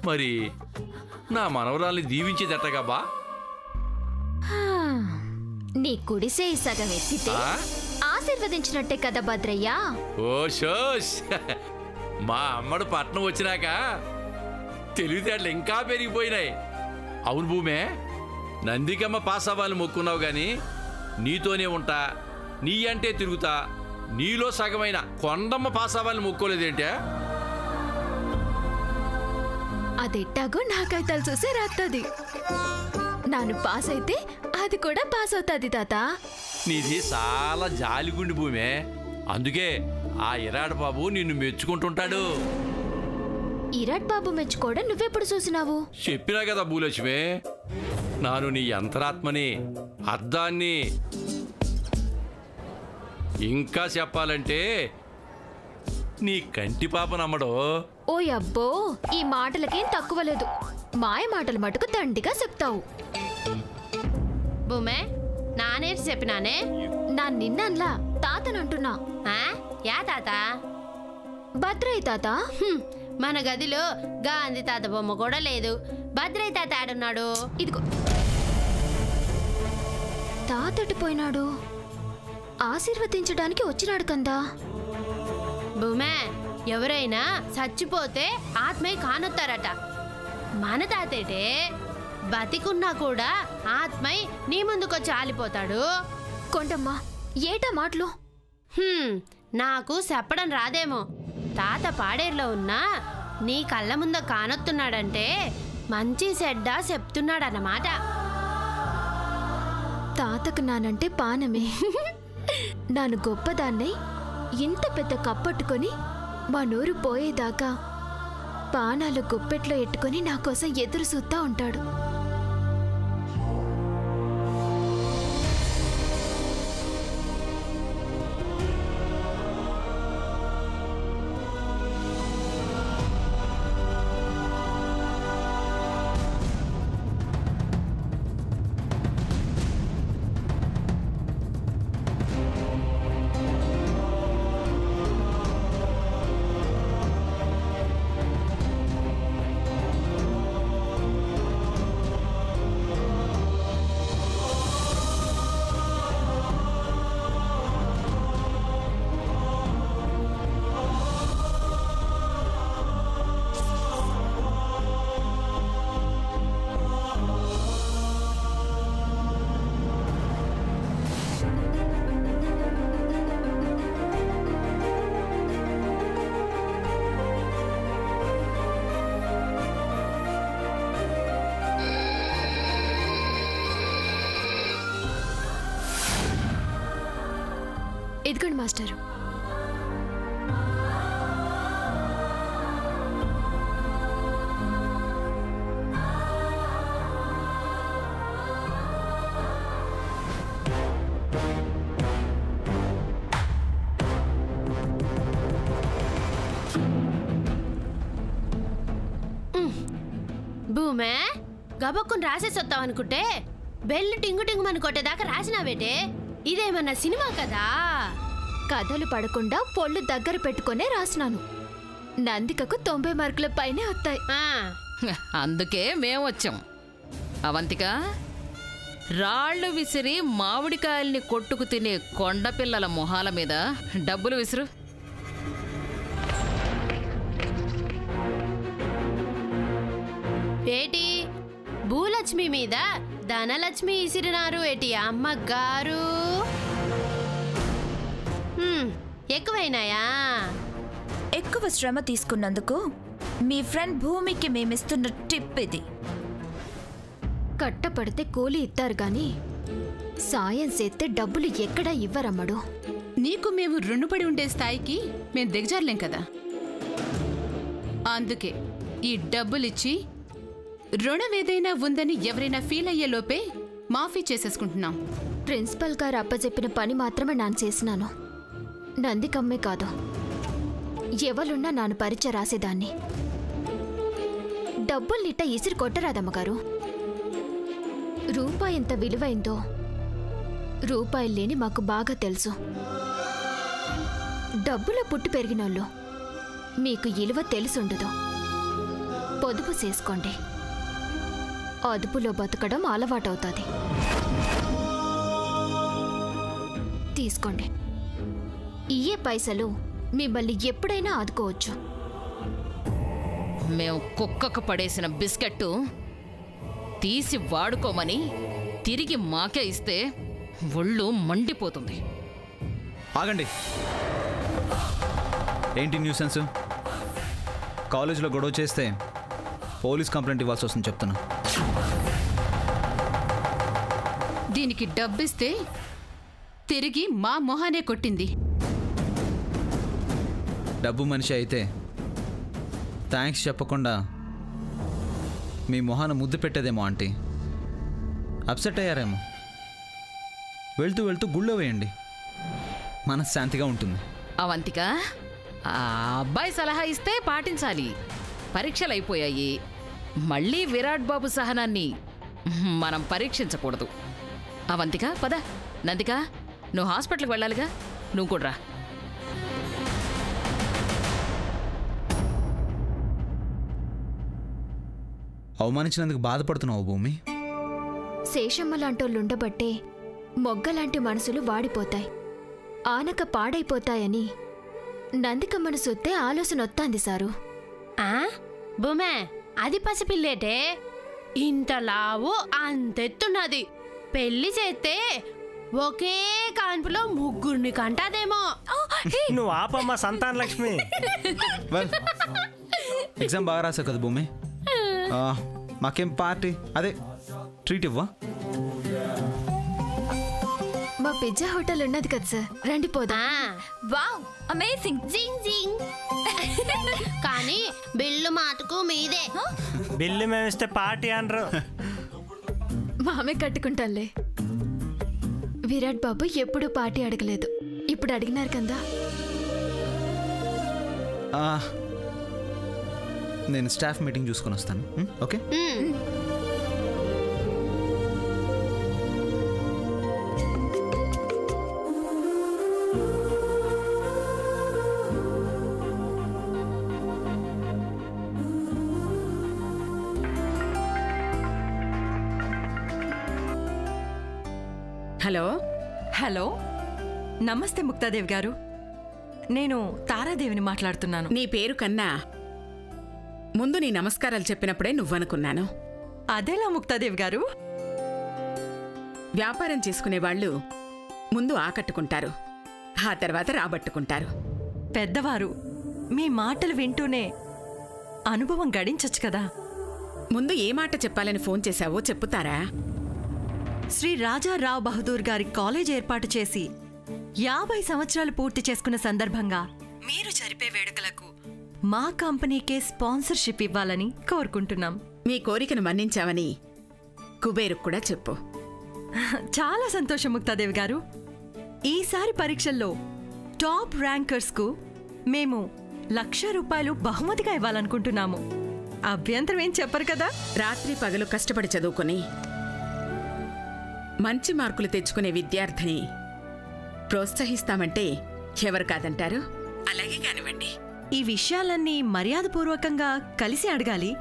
మరి నా మనవరాల్ని దీవించేదట్టగా బా? నీ కుడిసే సగం ఎత్తితే ఆశీర్వదించినట్టే కదా భద్రయ్య. ఓ షోష్, మా అమ్మడు పట్నం వచ్చినాక తెలివితేటలు ఇంకా పెరిగిపోయినాయి. అవును భూమే, నందికమ్మ పాస్ అవ్వాలని మొక్కున్నావు గాని నీతోనే ఉంటా, నీ అంటే తిరుగుతా, నీలో సగమైన కొండమ్మ పాస్ అవ్వాలని మొక్కోలేదేంటే? అదెట్టాగో నాకైతే చూసే రాత్తది. నాను పాస్ అయితే అది కూడా పాస్ అవుతుంది తాత. నీది చాలా జాలిగుండి భూమే, అందుకే ఆ ఇరాడు బాబు నిన్ను మెచ్చుకుంటుంటాడు. ఇరాడ్ బాబు మెచ్చుకోవడం నువ్వెప్పుడు చూసినావు? చెప్పినా కదా భూలక్ష్మి, నాను నీ అంతరాత్మని, అద్దాన్ని. ఇంకా చెప్పాలంటే నీ కంటి పాప నమ్మడో. ఓ అబ్బో, ఈ మాటలకేం తక్కువ లేదు. మాయ మాటలు మటుకు దండిగా చెప్తావు. భూమే, నానేటి చెప్పినానే? నా నిన్నన్లా తాతనంటున్నా. యా తాత? భద్రయ్య తాత. మన గదిలో గాంధీ తాత బొమ్మ కూడా లేదు. భద్రయ్య తాత ఆడున్నాడు. ఇదిగో తాతటిపోయినాడు. ఆశీర్వదించడానికి వచ్చినాడు కందా. భూమే, ఎవరైనా చచ్చిపోతే ఆత్మయ్య కానొత్తారట. మన తాతేటే బతికున్నా కూడా ఆత్మయ్య నీ ముందుకొచ్చి ఆలిపోతాడు. కొండమ్మా, ఏటా మాటలు? నాకు చెప్పడం రాదేమో. తాత పాడేరులో ఉన్నా నీ కళ్ళ ముంద కానొత్తున్నాడంటే మంచి చెడ్డ చెప్తున్నాడన్నమాట. తాతకు నానంటే పానమే. నాను గొప్పదాన్నై ఇంత పెద్ద కప్పట్టుకొని మా నూరు పోయేదాకా పానాలు గుప్పెట్లో ఎట్టుకొని నా కోసం ఎదురు చూస్తా ఉంటాడు. ఇదిగోండి మాస్టరు. భూమే, గబక్కుని రాసేసొత్తావనుకుంటే బెల్లు టింగు టింగుమని కొట్టేదాకా రాసినావేటే? ఇదేమన్నా సినిమా కదా? కథలు పడకుండా పొళ్ళు దగ్గర పెట్టుకునే రాసినాను. నందికకు 90 మార్కుల పైనే వస్తాయి. అందుకే మేము వచ్చాం. అవంతిక, రాళ్ళు విసిరి మామిడికాయల్ని కొట్టుకు తినే కొండపిల్లల మొహాల మీద డబ్బులు విసురు. ఏటి భూలక్ష్మి మీద ధనలక్ష్మి ఇసిరినారు ఏటి అమ్మగారు? ఎక్కువైనాయా? ఎక్కువ శ్రమ తీసుకున్నందుకు మీ ఫ్రెండ్ భూమికి మేమిస్తున్న టిప్ ఇది. కట్టపడితే కూలి ఇస్తారు గాని సాయం చేస్తే డబ్బులు ఎక్కడా ఇవ్వరమ్మడు. నీకు మేము రుణపడి ఉండే స్థాయికి మేము దిగజారలేం కదా. అందుకే ఈ డబ్బులిచ్చి రుణం ఏదైనా ఉందని ఎవరైనా ఫీల్ అయ్యే లోపే మాఫీ చేసేసుకుంటున్నాం. ప్రిన్సిపల్ గారు అప్పచెప్పిన పని మాత్రమే నాను చేసినాను. నందికమ్మే కాదు, ఎవలున్నా నాను పరీక్ష రాసేదాన్ని. డబ్బుల్నిట్ట ఇసిరి కొట్టరాదమ్మగారు. రూపాయి ఎంత విలువైందో రూపాయలు లేని మాకు బాగా తెలుసు. డబ్బులో పుట్టి పెరిగినోళ్ళు మీకు ఇలువ తెలుసుండదు. పొదుపు చేసుకోండి. అదుపులో బతకడం అలవాటవుతుంది. తీసుకోండి. ఇయ్యే పైసలు మిమ్మల్ని ఎప్పుడైనా ఆదుకోవచ్చు. మేము కుక్కకు పడేసిన బిస్కెట్టు తీసి వాడుకోమని తిరిగి మాకే ఇస్తే ఒళ్ళు మండిపోతుంది. ఆగండి. ఏంటి న్యూసెన్స్? కాలేజీలో గొడవ చేస్తే పోలీస్ కంప్లైంట్ ఇవ్వాల్సి వస్తుంది చెప్తున్నా. దీనికి డబ్బిస్తే తిరిగి మా మొహానే కొట్టింది. డబ్బు మనిషి అయితే థ్యాంక్స్ చెప్పకుండా మీ మొహాన ముద్దు పెట్టేదేమో ఆంటీ. అప్సెట్ అయ్యారేమో. వెళ్తూ వెళ్తూ గుళ్ళో వేయండి, మనశ్శాంతిగా ఉంటుంది. అవంతిక, ఆ అబ్బాయి సలహా ఇస్తే పాటించాలి. పరీక్షలు అయిపోయాయి. మళ్ళీ విరాట్ బాబు సహనాన్ని మనం పరీక్షించకూడదు. అవంతిక పద. నందిక, నువ్వు హాస్పిటల్కి వెళ్ళాలిగా, నువ్వు కూడా రా. అవమానించినందుకు బాధపడుతున్నావు భూమి. శేషమ్మ లాంటోళ్ళుండబట్టే మొగ్గలాంటి మనసులు వాడిపోతాయి, ఆనక పాడైపోతాయని నందికమ్మను సొత్తే ఆలోచన వస్తాంది సారు. భూమే, అది పసిపిల్లేటే. ఇంత లావు అంతెత్తున్నది. పెళ్లి చేస్తే ఒకే కాన్పులో ముగ్గురిని కంటాదేమో. నువ్వు ఆపమ్మా సంతాన లక్ష్మి. ఎగ్జామ్ బాగా రాసావు కదా భూమి. మాకేం పార్టీ అదే ట్రీట్ ఇవ్వా? మా పిజ్జా హోటల్ ఉన్నది కదా సార్, రండి పోదా. Wow, amazing. జింగ్ జింగ్. కానీ బిల్లు మాటకు మీదే. బిల్లు మేమిస్తే పార్టీ అనరు. మామే కట్టుకుంటానులే. విరాట్ బాబు ఎప్పుడూ పార్టీ అడగలేదు, ఇప్పుడు అడిగినారు కదా. నేను స్టాఫ్ మీటింగ్ చూసుకొని వస్తాను. ఓకే. హలో హలో, నమస్తే ముక్తాదేవి గారు. నేను తారాదేవిని మాట్లాడుతున్నాను. నీ పేరు కన్నా ముందు నీ నమస్కారాలు చెప్పినప్పుడే నువ్వనుకున్నాను. అదేలా ముక్తాదేవి గారు? వ్యాపారం చేసుకునేవాళ్ళు ముందు ఆకట్టుకుంటారు, ఆ తర్వాత రాబట్టుకుంటారు. పెద్దవారు, మీ మాటలు వింటూనే అనుభవం గడించొచ్చు కదా. ముందు ఏ మాట చెప్పాలని ఫోన్ చేశావో చెప్పుతారా? శ్రీ రాజా రావ్ బహదూర్ గారి కాలేజ్ ఏర్పాటు చేసి 50 సంవత్సరాలు పూర్తి చేసుకున్న సందర్భంగా మీరు జరిపే వేడుకలకు మా కంపెనీకే స్పాన్సర్షిప్ ఇవ్వాలని కోరుకుంటున్నాం. మీ కోరికను మన్నించావని కుబేరుకు కూడా చెప్పు. చాలా సంతోషం ముక్తాదేవి గారు. ఈసారి పరీక్షల్లో టాప్ ర్యాంకర్స్కు మేము ₹1,00,000 బహుమతిగా ఇవ్వాలనుకుంటున్నాము. అభ్యంతరం ఏం చెప్పరు కదా? రాత్రి పగలు కష్టపడి చదువుకుని మంచి మార్కులు తెచ్చుకునే విద్యార్థిని ప్రోత్సహిస్తామంటే ఎవరు కాదంటారు? అలాగే కానివ్వండి. ఈ విషయాలన్నీ మర్యాదపూర్వకంగా కలిసి అడగాలి,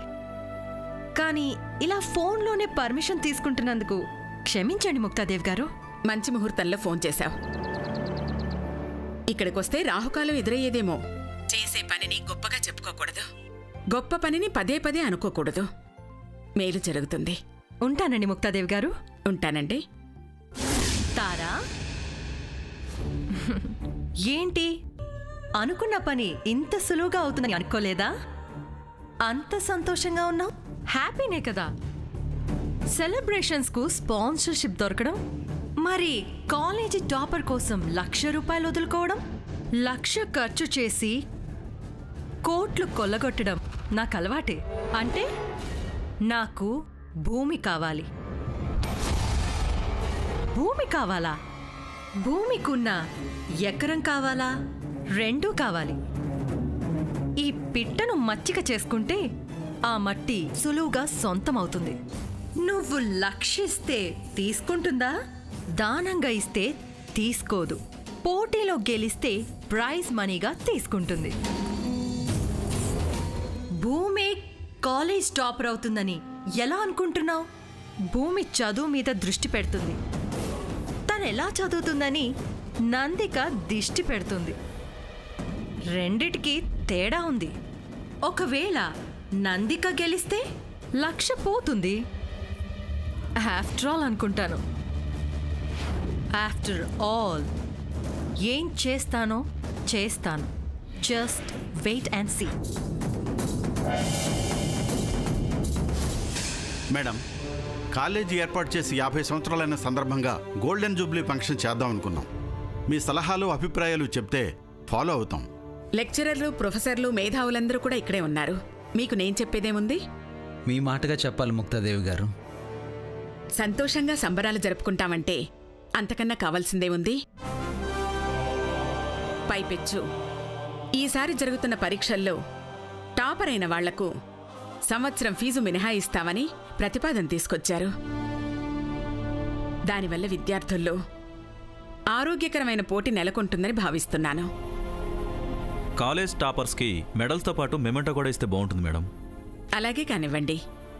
కానీ ఇలా ఫోన్లోనే పర్మిషన్ తీసుకుంటున్నందుకు క్షమించండి ముక్తాదేవి గారు. మంచి ముహూర్తంలో ఫోన్ చేశావు. ఇక్కడికొస్తే రాహుకాలం ఎదురయ్యేదేమో. చేసే పనిని గొప్పగా చెప్పుకోకూడదు, గొప్ప పనిని పదే పదే అనుకోకూడదు. మేలు జరుగుతుంది. ఉంటానండి ముక్తాదేవి గారు. ఉంటానండి. తారా, ఏంటి అనుకున్న పని ఇంత సులువుగా అవుతుందని అనుకోలేదా? అంత సంతోషంగా ఉన్నావు, హ్యాపీనే కదా? సెలబ్రేషన్స్కు స్పాన్సర్షిప్ దొరకడం, మరి కాలేజీ టాపర్ కోసం ₹1,00,000 వదులుకోవడం, 1,00,000 ఖర్చు చేసి కోట్లు కొల్లగొట్టడం నాకు అలవాటే. అంటే నాకు భూమి కావాలి. భూమి కావాలా? భూమికున్న ఎకరం కావాలా? 2 కావాలి. ఈ పిట్టను మచ్చిక చేసుకుంటే ఆ మట్టి సులువుగా సొంతమవుతుంది. నువ్వు లక్షిస్తే తీసుకుంటుందా? దానంగా ఇస్తే తీసుకోదు. పోటీలో గెలిస్తే ప్రైజ్ మనీగా తీసుకుంటుంది. భూమి కాలేజ్ టాపర్ అవుతుందని ఎలా అనుకుంటున్నావు? భూమి చదువు మీద దృష్టి పెడుతుంది. తను ఎలా చదువుతుందని నందిక దిష్టి పెడుతుంది. రెండిటికి తేడా ఉంది. ఒకవేళ నందిక గెలిస్తే లక్ష పోతుంది. ఆఫ్టర్ ఆల్ అనుకుంటాను. ఆఫ్టర్ ఆల్ ఏం చేస్తానో చేస్తాను. Just wait and see. Madam, college ఏర్పాటు చేసి 50 సంవత్సరాలైన సందర్భంగా గోల్డెన్ జూబ్లీ ఫంక్షన్ చేద్దాం అనుకున్నాం. మీ సలహాలు అభిప్రాయాలు చెప్తే ఫాలో అవుతాం. లెక్చరర్లు, ప్రొఫెసర్లు, మేధావులందరూ కూడా ఇక్కడే ఉన్నారు. మీకు నేను చెప్పేదేముంది? మీ మాటగా చెప్పాలి ముక్తాదేవి గారు. సంతోషంగా సంబరాలు జరుపుకుంటామంటే అంతకన్నా కావాల్సిందేముంది? పైపెచ్చు ఈసారి జరుగుతున్న పరీక్షల్లో టాపర్ అయిన వాళ్లకు సంవత్సరం ఫీజు మినహాయిస్తామని ప్రతిపాదన తీసుకొచ్చారు. దానివల్ల విద్యార్థుల్లో ఆరోగ్యకరమైన పోటీ నెలకొంటుందని భావిస్తున్నాను. కాలేజ్ టాపర్స్కి మెడల్తో పాటు మెమెంటో కూడా ఇస్తే బాగుంటుంది మేడం. అలాగే కానివ్వండి.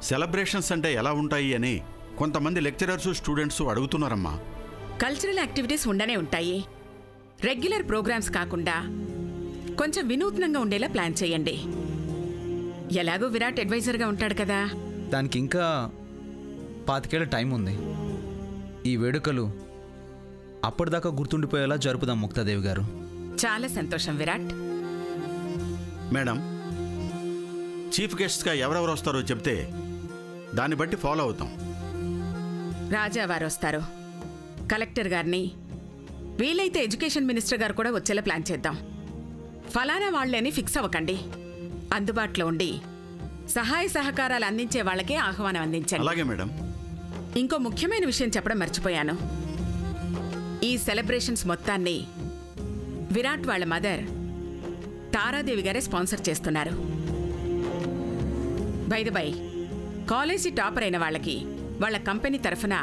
సెలబ్రేషన్స్ అంటే ఎలా ఉంటాయి అని కొంతమంది లెక్చరర్స్, స్టూడెంట్స్ అడుగుతున్నారమ్మా. కల్చరల్ యాక్టివిటీస్ ఉండనే ఉంటాయి. రెగ్యులర్ ప్రోగ్రామ్స్ కాకుండా కొంచెం వినూత్నంగా ఉండేలా ప్లాన్ చేయండి. ఎలాగో విరాట్ అడ్వైజర్గా ఉంటాడు కదా. దానికి ఇంకా 25 ఏళ్ల టైం ఉంది. ఈ వేడుకలు అప్పటిదాకా గుర్తుండిపోయేలా జరుపుదాం ముక్తాదేవి గారు. చాలా సంతోషం విరాట్. మేడం, చీఫ్ గెస్ట్స్గా ఎవరెవరు వస్తారో చెప్తే దాన్ని బట్టి ఫాలో అవుతాం. రాజా వారు వస్తారు. కలెక్టర్ గారిని, వీలైతే ఎడ్యుకేషన్ మినిస్టర్ గారు కూడా వచ్చేలా ప్లాన్ చేద్దాం. ఫలానా వాళ్ళని ఫిక్స్ అవ్వకండి. అందుబాటులో ఉండి సహాయ సహకారాలు అందించే వాళ్ళకే ఆహ్వానం అందించండి. అలాగే మేడం. ఇంకో ముఖ్యమైన విషయం చెప్పడం మర్చిపోయాను. ఈ సెలబ్రేషన్స్ మొత్తాన్ని విరాట్ వాళ్ళ మదర్ తారాదేవి గారే స్పాన్సర్ చేస్తున్నారు. By the by, college topper అయిన వాళ్ళకి వాళ్ళ కంపెనీ తరఫున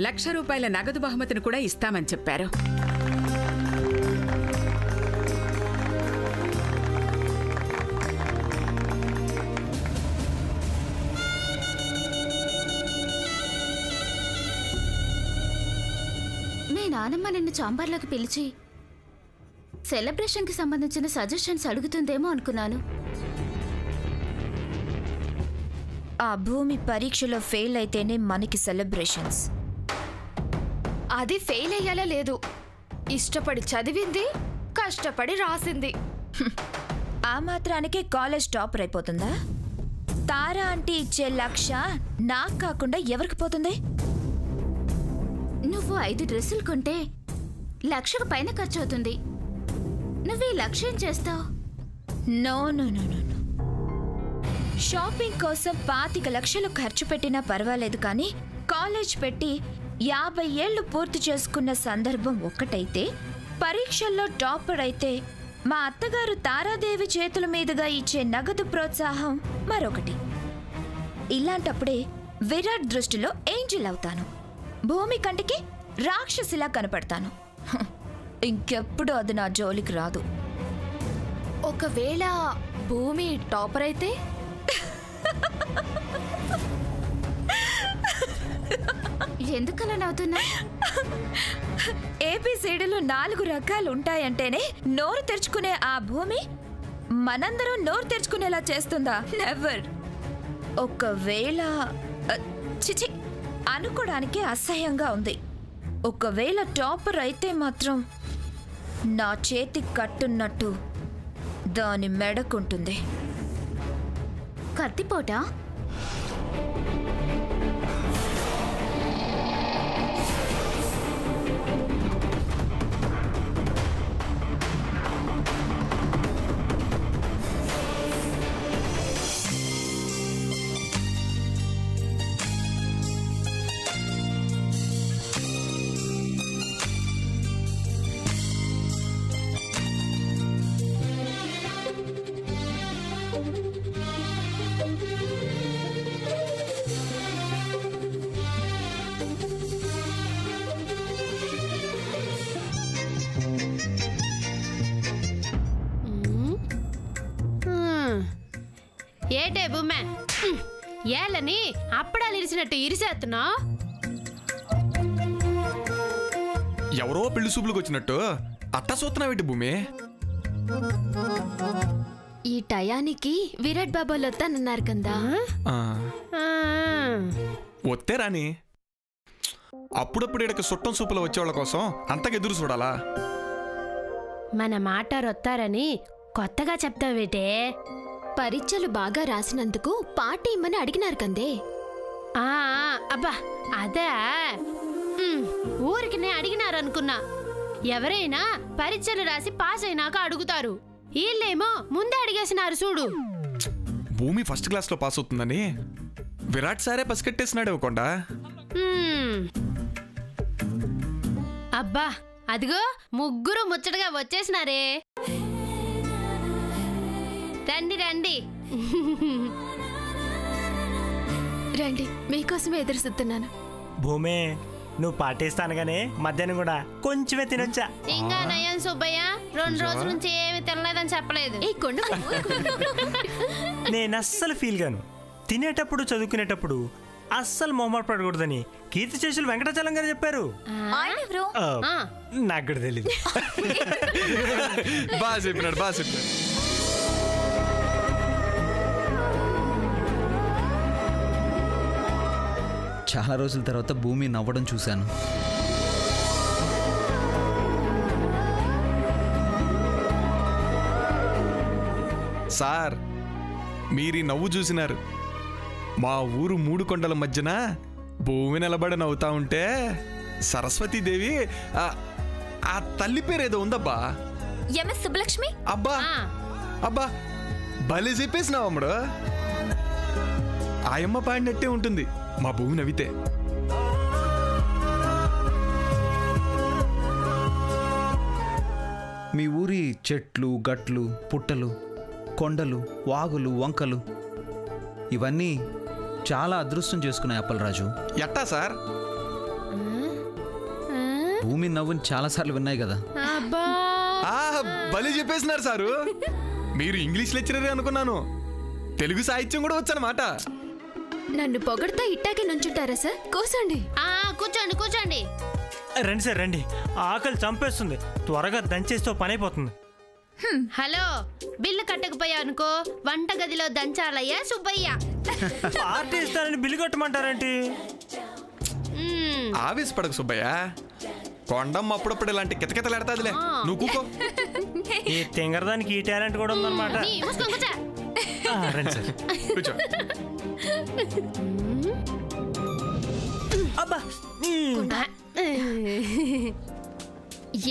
₹1,00,000 నగదు బహుమతిని కూడా ఇస్తామని చెప్పారు. మీ నానమ్మ నిన్ను చాంబర్లోకి పిలిచి సెలబ్రేషన్కి సంబంధించిన సజెషన్స్ అడుగుతుందేమో అనుకున్నాను. ఆ భూమి పరీక్షలో ఫెయిల్ అయితేనే మనకి సెలబ్రేషన్స్. అది ఫెయిల్ అయ్యేలా లేదు. ఇష్టపడి చదివింది, కష్టపడి రాసింది. ఆ మాత్రానికే కాలేజ్ టాపర్ అయిపోతుందా? తారా అంటే ఇచ్చే 1,00,000 నాకు కాకుండా ఎవరికి పోతుంది? నువ్వు 5 డ్రెస్సులు కొంటే 1,00,000కు పైన ఖర్చు అవుతుంది. నువ్వు ఈ 1,00,000 ఏం చేస్తావు? No no no no no. Shopping కోసం 25,00,000 ఖర్చు పెట్టినా పర్వాలేదు, కానీ కాలేజ్ పెట్టి 50 ఏళ్లు పూర్తి చేసుకున్న సందర్భం ఒక్కటైతే, పరీక్షల్లో టాపర్ అయితే మా అత్తగారు తారాదేవి చేతుల మీదుగా ఇచ్చే నగదు ప్రోత్సాహం మరొకటి. ఇలాంటప్పుడే విరాట్ దృష్టిలో ఏంజిల్ అవుతాను. భూమి కంటికి రాక్షసిలా కనపడతాను. ఇంకెప్పుడు అది నా జోలికి రాదు. ఒకవేళ భూమి టాపర్ అయితే? ఎందుకలా నవ్వుతున్నా? ఏబిసిడీలు 4 రకాలు ఉంటాయంటేనే నోరు తెరుచుకునే ఆ భూమి మనందరం నోరు తెరుచుకునేలా చేస్తుందా? నెవర్. ఒకవేళ చిచి అనుకోవడానికి అసహ్యంగా ఉంది. ఒకవేళ టాపర్ అయితే మాత్రం నా చేతి కట్టున్నట్టు దాని మెడకుంటుంది. కత్తిపోటా? ఏటే బుమ్మె ఏళ్ళని అప్పడాలు ఇరిసినట్టు ఇరిసేస్తున్నావు. ఎవరో పెళ్లి సూపులకు వచ్చినట్టు అట్టా చూస్తున్నావేంటి భూమి? ఈ టయానికి విరాట్ బాబు వస్తానన్నారు కదా. వస్తే రాని. అప్పుడప్పుడు ఇక్కడికి సుట్టం సూపులు వచ్చేవాళ్ళ కోసం అంతకు ఎదురు చూడాలా? మన మాట రొత్తారని కొత్తగా చెప్తావేటే? పరీక్షలు బాగా రాసినందుకు పార్టీ ఇమ్మని అడిగినారు కందే. అబ్బా అదే ఊరికి అడిగినారనుకున్నా. ఎవరైనా పరీక్షలు రాసి పాస్ అయినాక అడుగుతారు. వీళ్ళేమో ముందే అడిగేసినారు చూడు. భూమి ఫస్ట్ క్లాస్ లో పాస్ అవుతుందని విరాట్ సారే పసికట్టేసినాడు ఇవ్వకుండా. అబ్బా అదిగో ముగ్గురు ముచ్చటగా వచ్చేసినారే. రండి రండి రండి, మీకోసమే ఎదురు చూస్తున్నాను. భూమి నువ్వు పాటిస్తానుగానే మధ్యాహ్నం కూడా కొంచెమే తినొచ్చా? ఇంకా నయం సుబ్బయ్య 2 రోజుల నుంచి ఏమి తినలేదని చెప్పలేదు. నేను అస్సలు ఫీల్ గాను. తినేటప్పుడు చదువుకునేటప్పుడు అస్సలు మొహమాట పడకూడదని కీర్తి శేషులు వెంకటాచలం గారు చెప్పారు. నాకు కూడా తెలీదు. బాగా చెప్పినాడు, బాగా చెప్పినాడు. చాలా రోజుల తర్వాత భూమి నవ్వడం చూశాను. సార్ మీరు ఈ నవ్వు చూసినారు. మా ఊరు 3 కొండల మధ్యన భూమి నిలబడి నవ్వుతా ఉంటే సరస్వతీదేవి ఆ తల్లి పేరేదో ఉందబ్బా. ఎంఎస్ సుబ్బలక్ష్మి. అబ్బా అబ్బా భలే చెప్పేసినావు అమ్మడు. ఆయమ్మ పాడినట్టే ఉంటుంది మా భూమి నవ్వితే. మీ ఊరి చెట్లు, గట్లు, పుట్టలు, కొండలు, వాగులు, వంకలు ఇవన్నీ చాలా అదృష్టం చేసుకున్నాయి అప్పలరాజు. ఎట్టా సార్? భూమి నవ్వుని చాలాసార్లు విన్నాయి కదా. భలే చెప్పేసినారు సారు. మీరు ఇంగ్లీష్ లెక్చరర్ అనుకున్నాను. తెలుగు సాహిత్యం కూడా వచ్చనమాట. నన్ను పొగడతా ఇట్టాకే నుంచుంటారా సార్? కూర్చోండి. కూర్చోండి కూర్చోండి. రండి సార్ రండి, ఆకలి చంపేస్తుంది. త్వరగా దంచేస్తే పని అయిపోతుంది. హలో, బిల్లు కట్టకపోయా అనుకో వంటగదిలో దంచాలయ్యా సుబ్బయ్య. పార్టీ ఇస్తానని బిల్లు కట్టమంటారేంటి? ఆవేశపడకు సుబ్బయ్య. కొండమ్మ అప్పుడప్పుడు ఇలాంటి కితకితలు ఎడతాదిలే. నువ్వు కూకో. ఈ తింగరదానికి ఈ టాలెంట్ కూడా ఉందన్నమాట. రండి సార్ కూర్చో. అబ్బా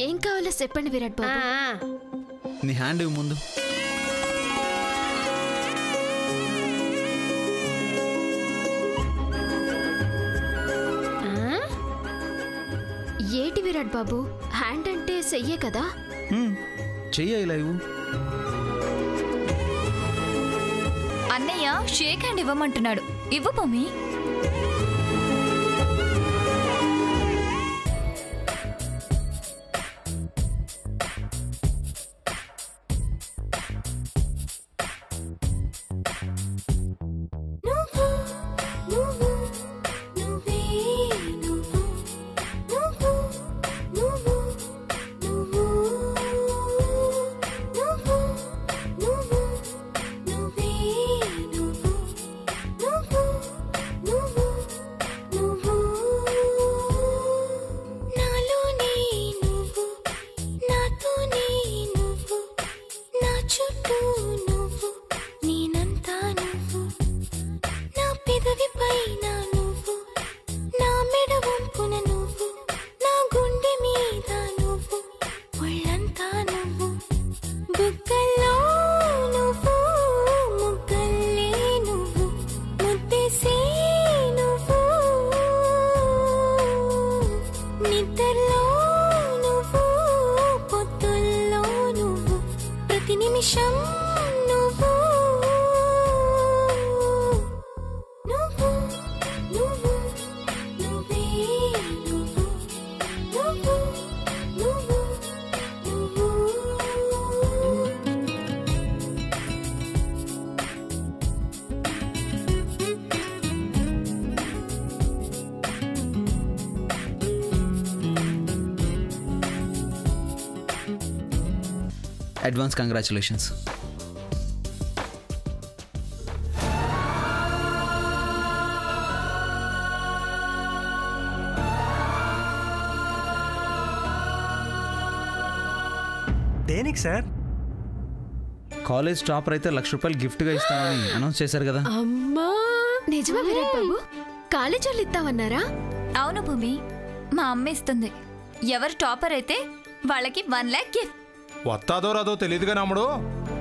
ఏం కావాలో చెప్పండి విరాట్ బాబు. నీ హ్యాండ్ ఇవ్వు ముందు. ఏటి విరాట్ బాబు, హ్యాండ్ అంటే చెయ్యే కదా? చెయ్య ఇలా ఇవ్వు. అన్నయ్య షేక్ హ్యాండ్ ఇవ్వమంటున్నాడు. ఇవ్వు భూమి. Advance congratulations. దేనికి సార్? కాలేజ్ టాపర్ అయితే ₹1,00,000 గిఫ్ట్గా ఇస్తామని అనౌన్స్ చేశారు కదా. అమ్మా, నిజమా విరాట్ బాబు? కాలేజ్ వాళ్ళు ఇస్తామన్నారా? అవును భూమి, మా అమ్మ ఇస్తుంది. ఎవరు టాపర్ అయితే వాళ్ళకి 1 lakh గిఫ్ట్. వస్తాదో రాదో తెలియదుగా నమ్ముడు,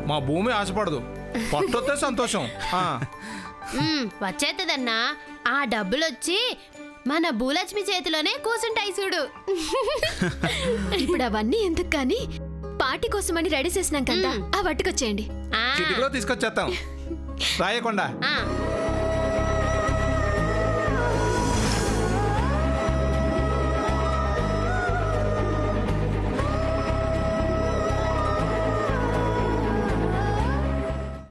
మా భూమి ఆశపడదు, పట్టొస్తే సంతోషం. వచ్చేద్దన్నా. ఆ డబ్బులొచ్చి మన భూలక్ష్మి చేతిలోనే కూసుంటాయి చూడు. ఇప్పుడు అవన్నీ ఎందుకు కానీ పార్టీ కోసమని రెడీ చేసినాం కదా, ఆ పట్టుకొచ్చేయండి. చిటికలో తీసుకొచ్చేస్తాం రాయకుండా.